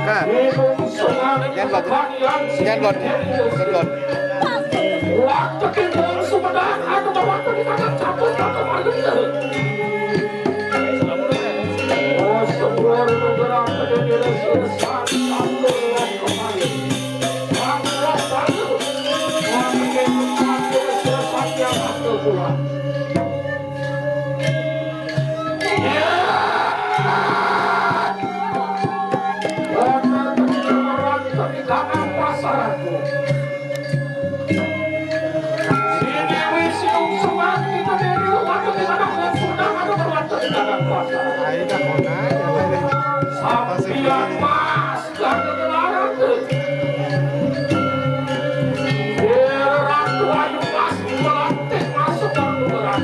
Kak, jangan lot. Waktu kita sumedang atau waktu kita cabut atau oh semua bergerak pada diri selesai sampai kembali. Bangsa satu, kami sampai selesai yang satu pula. Sampian mas dan ketelaran ratu ayu mas melantik masuk dalam berarti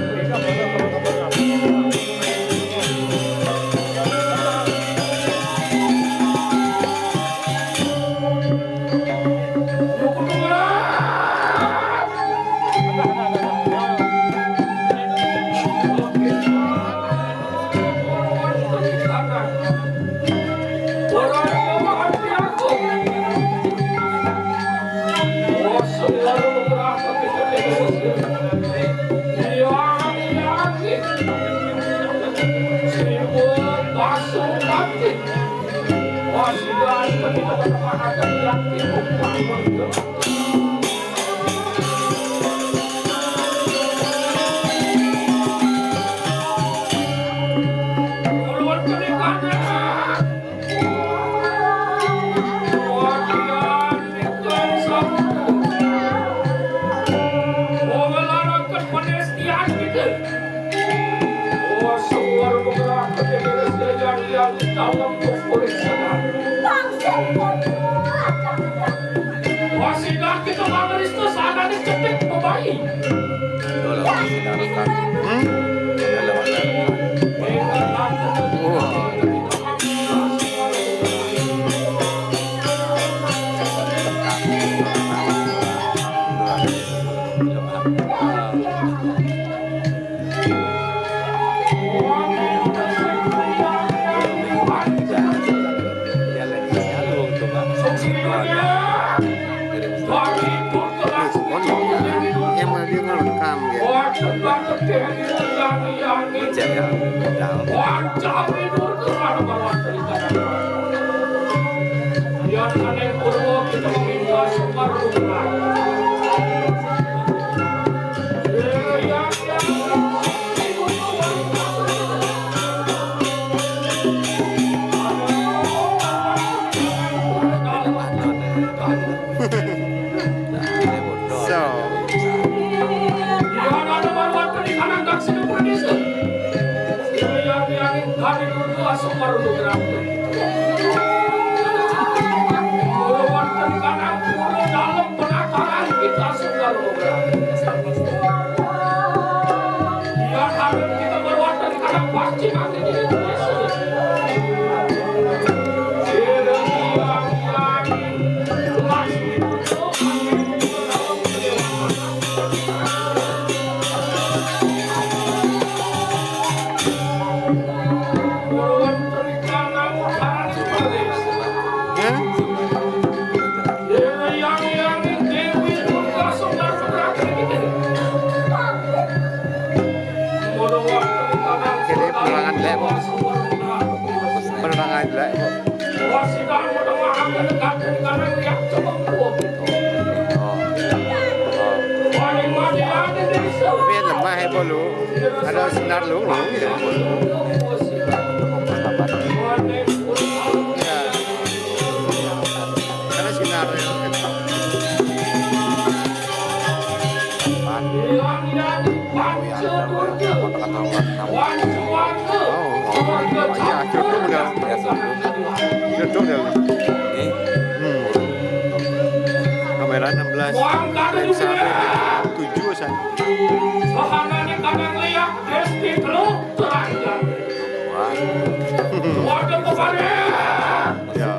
ada sinar lu ya. Karena sinar kamera 16 sampai 7 san. Sohanane kadang liak desti teluk teranjang. Waduh kepare. Ya.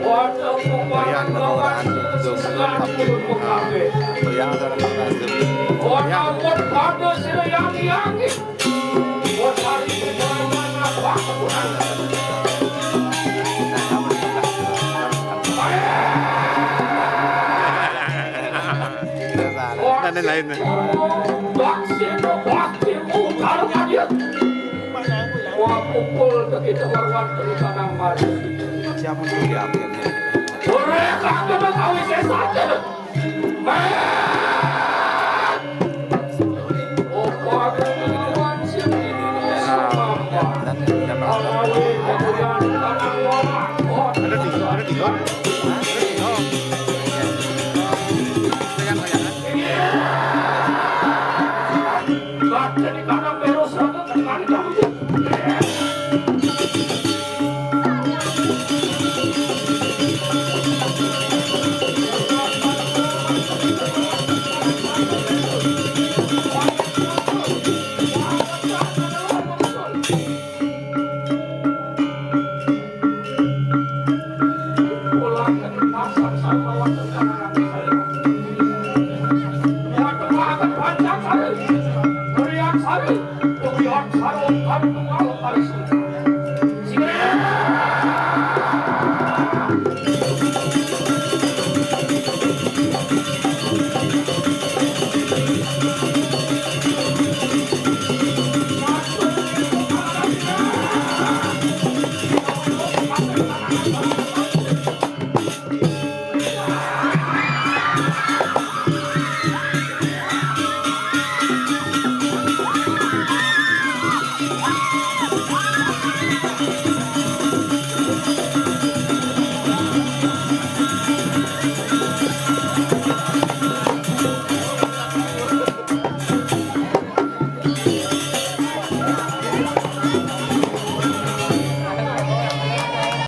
Waduh kepare lawan sesuatu kabe. Yang ada Waduh waduh yang buat hari perjalanan apa lain. Bakti utara dia. Gua pukul begitu warwan di tanah mati. Siapa tuh dia? Mereka mengetahui sesuatu. Ada di luar. Jadi kadang terus tekan kamu. Pulang ke pasar sama waktu kanan saya. Waktu makan panjang saya. Beriak saya. Beriak saya. Kami tunggal hari ini.